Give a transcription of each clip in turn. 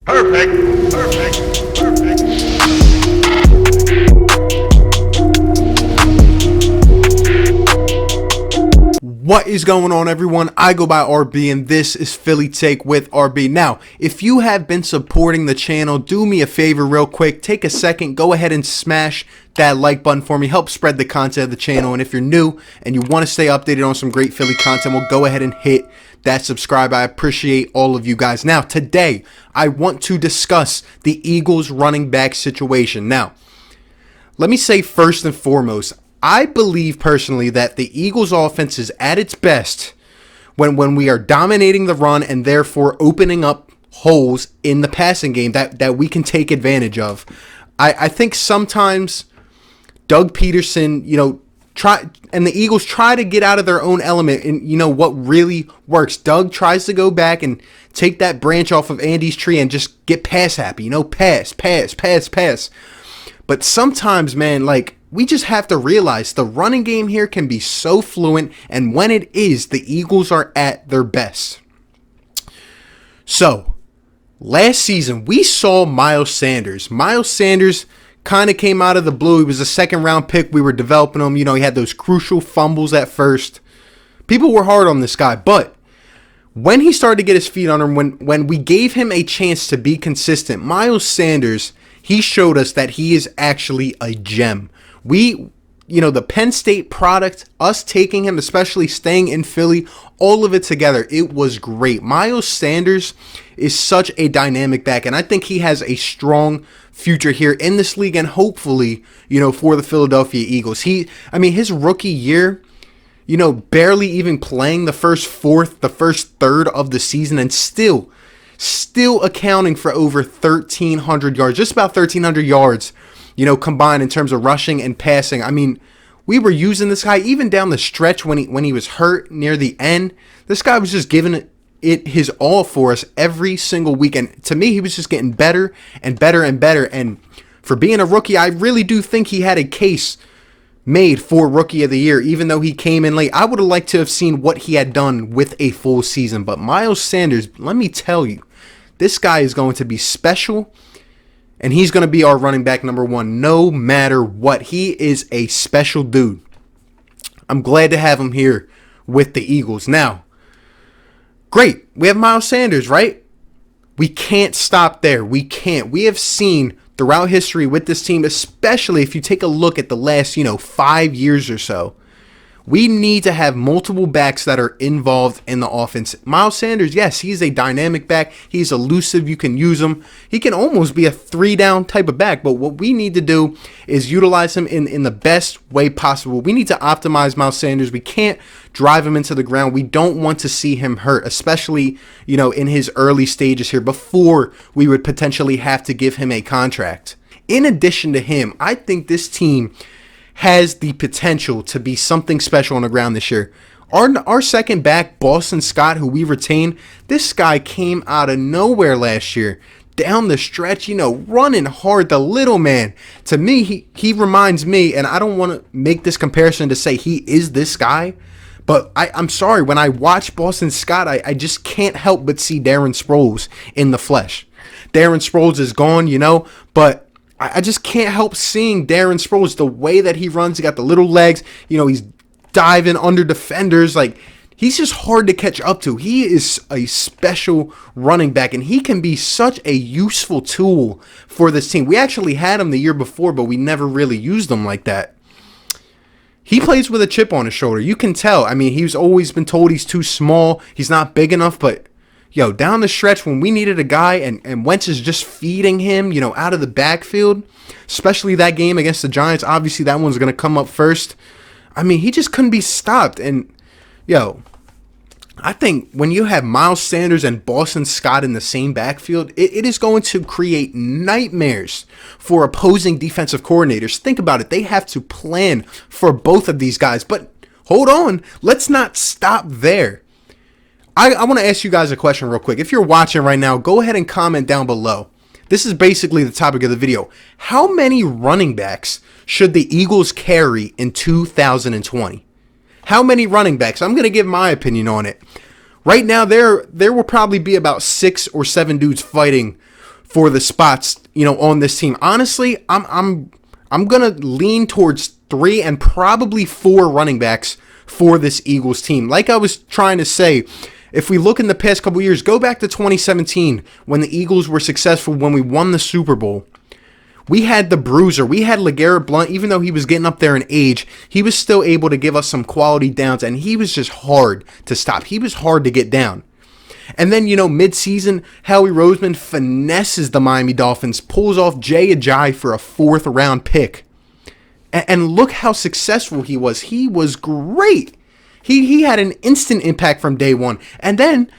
Perfect. Perfect. Perfect. What is going on, everyone? I go by RB, and this is Philly Take with RB. Now, if you have been supporting the channel, do me a favor real quick. Take a second, go ahead and smash that like button for me. Help spread the content of the channel. And if you're new and you want to stay updated on some great Philly content, well, go ahead and hit that subscribe. I appreciate all of you guys. Now, today, I want to discuss the Eagles running back situation. Now, let me say first and foremost, I believe personally that the Eagles offense is at its best when we are dominating the run and therefore opening up holes in the passing game that we can take advantage of. I think sometimes Doug Peterson, and the Eagles try to get out of their own element and what really works. Doug tries to go back and take that branch off of Andy's tree and just get pass happy, pass. But sometimes, man, we just have to realize the running game here can be so fluent, and when it is, the Eagles are at their best. So, last season, we saw Myles Sanders. Myles Sanders kind of came out of the blue. He was a second-round pick. We were developing him. He had those crucial fumbles at first. People were hard on this guy, but when he started to get his feet on him, when we gave him a chance to be consistent, Myles Sanders, he showed us that he is actually a gem. The Penn State product, us taking him, especially staying in Philly, all of it together, it was great. Myles Sanders is such a dynamic back, and I think he has a strong future here in this league and hopefully, for the Philadelphia Eagles. His rookie year, barely even playing the first third of the season, and still accounting for over 1,300 yards, just about 1,300 yards, combined in terms of rushing and passing. We were using this guy even down the stretch when he was hurt near the end. This guy was just giving it his all for us every single week. And to me, he was just getting better and better and better. And for being a rookie, I really do think he had a case made for Rookie of the Year, even though he came in late. I would have liked to have seen what he had done with a full season. But Myles Sanders, let me tell you, this guy is going to be special. And he's going to be our running back number one no matter what. He is a special dude. I'm glad to have him here with the Eagles. Now, great. We have Myles Sanders, right? We can't stop there. We can't. We have seen throughout history with this team, especially if you take a look at the last, 5 years or so, we need to have multiple backs that are involved in the offense. Myles Sanders, yes, he's a dynamic back. He's elusive. You can use him. He can almost be a 3-down type of back. But what we need to do is utilize him in the best way possible. We need to optimize Myles Sanders. We can't drive him into the ground. We don't want to see him hurt, especially, in his early stages here before we would potentially have to give him a contract. In addition to him, I think this team has the potential to be something special on the ground this year. Our second back, Boston Scott, who we retained, this guy came out of nowhere last year. Down the stretch, running hard, the little man. To me, he reminds me, and I don't want to make this comparison to say he is this guy, but I'm sorry, when I watch Boston Scott, I just can't help but see Darren Sproles in the flesh. Darren Sproles is gone, but I just can't help seeing Darren Sproles, the way that he runs. He got the little legs. He's diving under defenders. He's just hard to catch up to. He is a special running back, and he can be such a useful tool for this team. We actually had him the year before, but we never really used him like that. He plays with a chip on his shoulder. You can tell. He's always been told he's too small. He's not big enough, but down the stretch when we needed a guy and Wentz is just feeding him, out of the backfield, especially that game against the Giants. Obviously, that one's going to come up first. He just couldn't be stopped. And, I think when you have Myles Sanders and Boston Scott in the same backfield, it is going to create nightmares for opposing defensive coordinators. Think about it. They have to plan for both of these guys. But hold on. Let's not stop there. I want to ask you guys a question real quick. If you're watching right now, go ahead and comment down below. This is basically the topic of the video. How many running backs should the Eagles carry in 2020? How many running backs? I'm going to give my opinion on it. Right now, there will probably be about 6 or 7 dudes fighting for the spots, on this team. Honestly, I'm gonna lean towards 3 and probably 4 running backs for this Eagles team. Like I was trying to say, if we look in the past couple years, go back to 2017 when the Eagles were successful, when we won the Super Bowl. We had the bruiser. We had LeGarrette Blount. Even though he was getting up there in age, he was still able to give us some quality downs, and he was just hard to stop. He was hard to get down. And then, mid-season, Howie Roseman finesses the Miami Dolphins, pulls off Jay Ajayi for a 4th-round pick. And look how successful he was. He was great. He had an instant impact from day one. And then,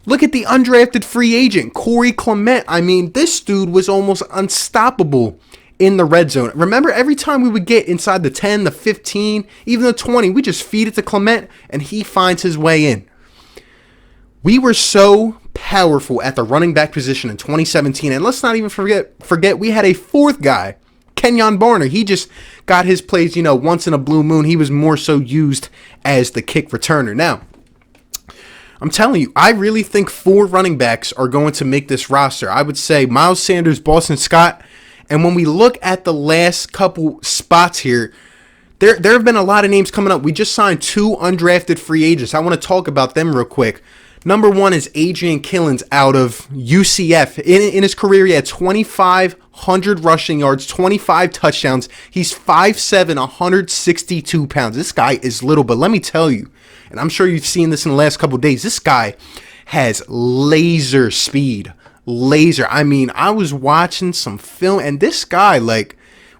look at the undrafted free agent, Corey Clement. I mean, this dude was almost unstoppable in the red zone. Remember, every time we would get inside the 10, the 15, even the 20, we just feed it to Clement, and he finds his way in. We were so powerful at the running back position in 2017, and let's not even forget we had a 4th guy, Kenyon Barner. He just got his plays, once in a blue moon. He was more so used as the kick returner. Now, I'm telling you, I really think 4 running backs are going to make this roster. I would say Myles Sanders, Boston Scott, and when we look at the last couple spots here, there have been a lot of names coming up. We just signed 2 undrafted free agents. I want to talk about them real quick. Number 1 is Adrian Killins out of UCF. In his career, he had 2,500 rushing yards, 25 touchdowns. He's 5'7", 162 pounds. This guy is little, but let me tell you, and I'm sure you've seen this in the last couple of days, this guy has laser speed. Laser. I mean, I was watching some film, and this guy,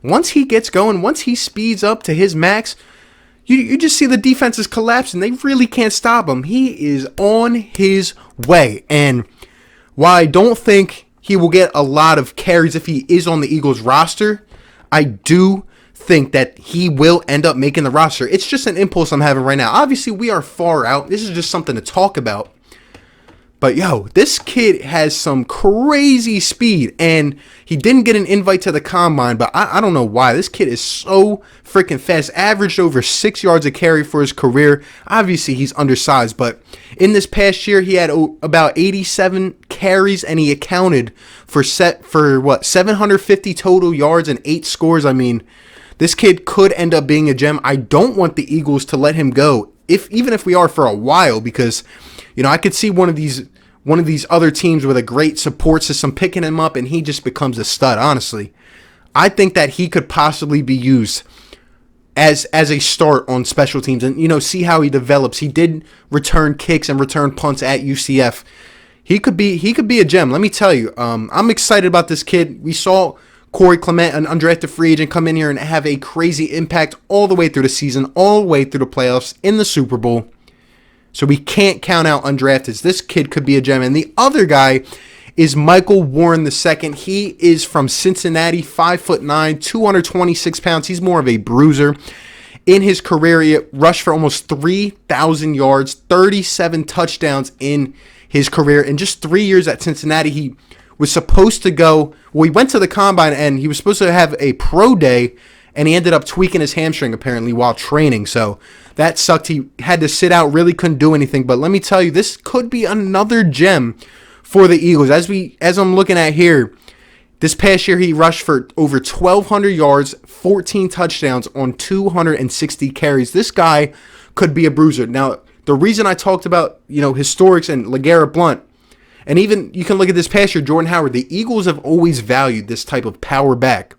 once he gets going, once he speeds up to his max, you just see the defenses collapse, and they really can't stop him. He is on his way. And while I don't think he will get a lot of carries if he is on the Eagles roster, I do think that he will end up making the roster. It's just an impulse I'm having right now. Obviously, we are far out. This is just something to talk about. But, this kid has some crazy speed, and he didn't get an invite to the combine, but I don't know why. This kid is so freaking fast, averaged over 6 yards a carry for his career. Obviously, he's undersized, but in this past year, he had about 87 carries, and he accounted for 750 total yards and 8 scores. I mean, this kid could end up being a gem. I don't want the Eagles to let him go, even if we are for a while, because I could see one of these other teams with a great support system picking him up, and he just becomes a stud. Honestly, I think that he could possibly be used as a start on special teams, and see how he develops. He did return kicks and return punts at UCF. He could be a gem. Let me tell you, I'm excited about this kid. We saw Corey Clement, an undrafted free agent, come in here and have a crazy impact all the way through the season, all the way through the playoffs, in the Super Bowl. So we can't count out undrafteds. This kid could be a gem. And the other guy is Michael Warren II. He is from Cincinnati, 5'9", 226 pounds. He's more of a bruiser. In his career, he rushed for almost 3,000 yards, 37 touchdowns in his career. In just 3 years at Cincinnati, he was supposed to go, he went to the combine and he was supposed to have a pro day, and he ended up tweaking his hamstring apparently while training. So that sucked. He had to sit out, really couldn't do anything. But let me tell you, this could be another gem for the Eagles. As I'm looking at here, this past year he rushed for over 1,200 yards, 14 touchdowns on 260 carries. This guy could be a bruiser. Now, the reason I talked about, historics and LeGarrette Blount, and even you can look at this past year, Jordan Howard, the Eagles have always valued this type of power back.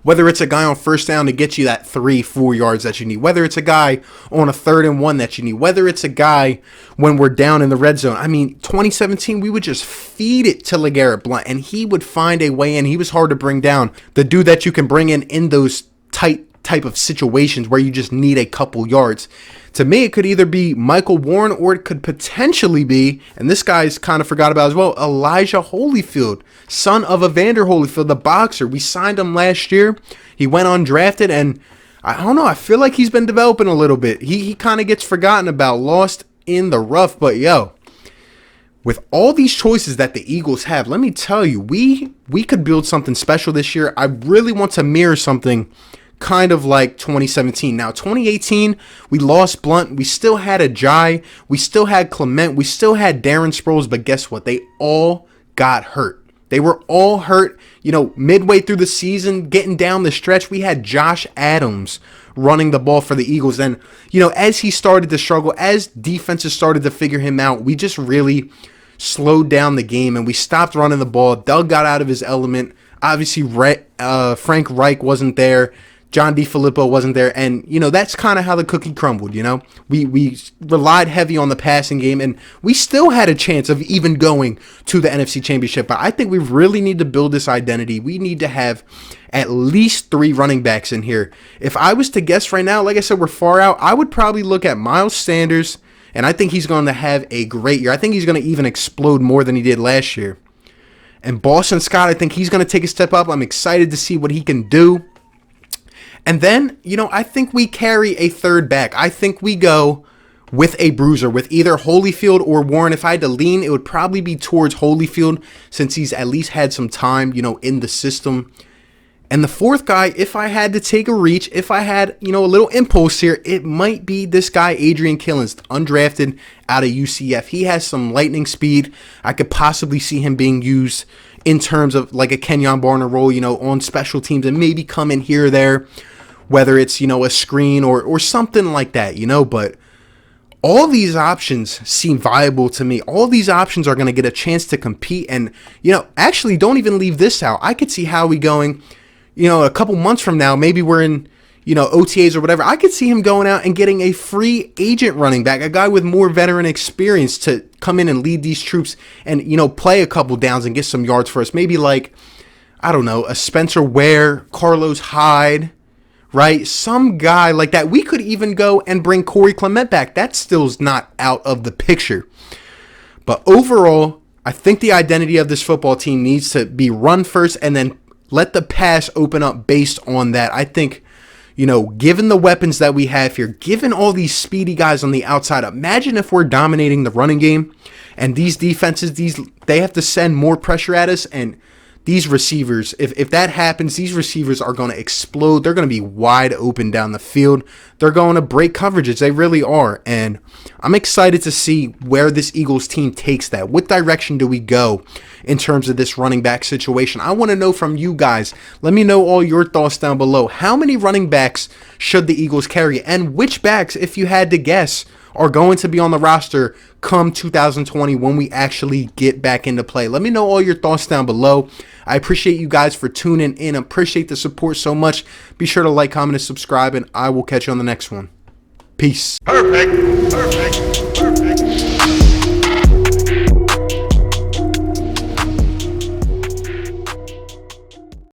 Whether it's a guy on first down to get you that 3-4 yards that you need, whether it's a guy on a 3rd and 1 that you need, whether it's a guy when we're down in the red zone. I mean, 2017, we would just feed it to LeGarrette Blount, and he would find a way in. He was hard to bring down. The dude that you can bring in those tight type of situations where you just need a couple yards. To me, it could either be Michael Warren or it could potentially be, and this guy's kind of forgot about as well, Elijah Holyfield, son of Evander Holyfield, the boxer. We signed him last year. He went undrafted, and I don't know, I feel like he's been developing a little bit. He kind of gets forgotten about, lost in the rough, but with all these choices that the Eagles have, let me tell you, we could build something special this year. I really want to mirror something kind of like 2017. Now, 2018, we lost Blount. We still had Ajayi. We still had Clement. We still had Darren Sproles. But guess what? They all got hurt. They were all hurt. You know, midway through the season, getting down the stretch, we had Josh Adams running the ball for the Eagles. And, you know, as he started to struggle, as defenses started to figure him out, we just really slowed down the game and we stopped running the ball. Doug got out of his element. Obviously, Frank Reich wasn't there. John DeFilippo wasn't there. And, you know, that's kind of how the cookie crumbled, you know. We relied heavy on the passing game, and we still had a chance of even going to the NFC Championship. But I think we really need to build this identity. We need to have at least 3 running backs in here. If I was to guess right now, like I said, we're far out. I would probably look at Myles Sanders, and I think he's going to have a great year. I think he's going to even explode more than he did last year. And Boston Scott, I think he's going to take a step up. I'm excited to see what he can do. And then, you know, I think we carry a third back. I think we go with a bruiser, with either Holyfield or Warren. If I had to lean, it would probably be towards Holyfield, since he's at least had some time, you know, in the system. And the fourth guy, if I had to take a reach, if I had, you know, a little impulse here, it might be this guy, Adrian Killins, undrafted out of UCF. He has some lightning speed. I could possibly see him being used in terms of like a Kenyon Barner role, you know, on special teams, and maybe come in here or there, whether it's, you know, a screen or something like that, you know. But all these options seem viable to me. All these options are going to get a chance to compete. And, you know, actually, don't even leave this out. I could see Howie going, you know, a couple months from now, maybe we're in, you know, OTAs or whatever. I could see him going out and getting a free agent running back, a guy with more veteran experience to come in and lead these troops and, you know, play a couple downs and get some yards for us. Maybe like, I don't know, a Spencer Ware, Carlos Hyde, right? Some guy like that. We could even go and bring Corey Clement back. That still's not out of the picture. But overall, I think the identity of this football team needs to be run first and then let the pass open up based on that. I think, you know, given the weapons that we have here, given all these speedy guys on the outside, imagine if we're dominating the running game and these defenses, they have to send more pressure at us, and these receivers, if that happens, these receivers are going to explode. They're going to be wide open down the field. They're going to break coverages. They really are. And I'm excited to see where this Eagles team takes that. What direction do we go in terms of this running back situation? I want to know from you guys. Let me know all your thoughts down below. How many running backs should the Eagles carry? And which backs, if you had to guess, are going to be on the roster come 2020 when we actually get back into play? Let me know all your thoughts down below. I appreciate you guys for tuning in. I appreciate the support so much. Be sure to like, comment, and subscribe, and I will catch you on the next one. Peace. Perfect. Perfect. Perfect.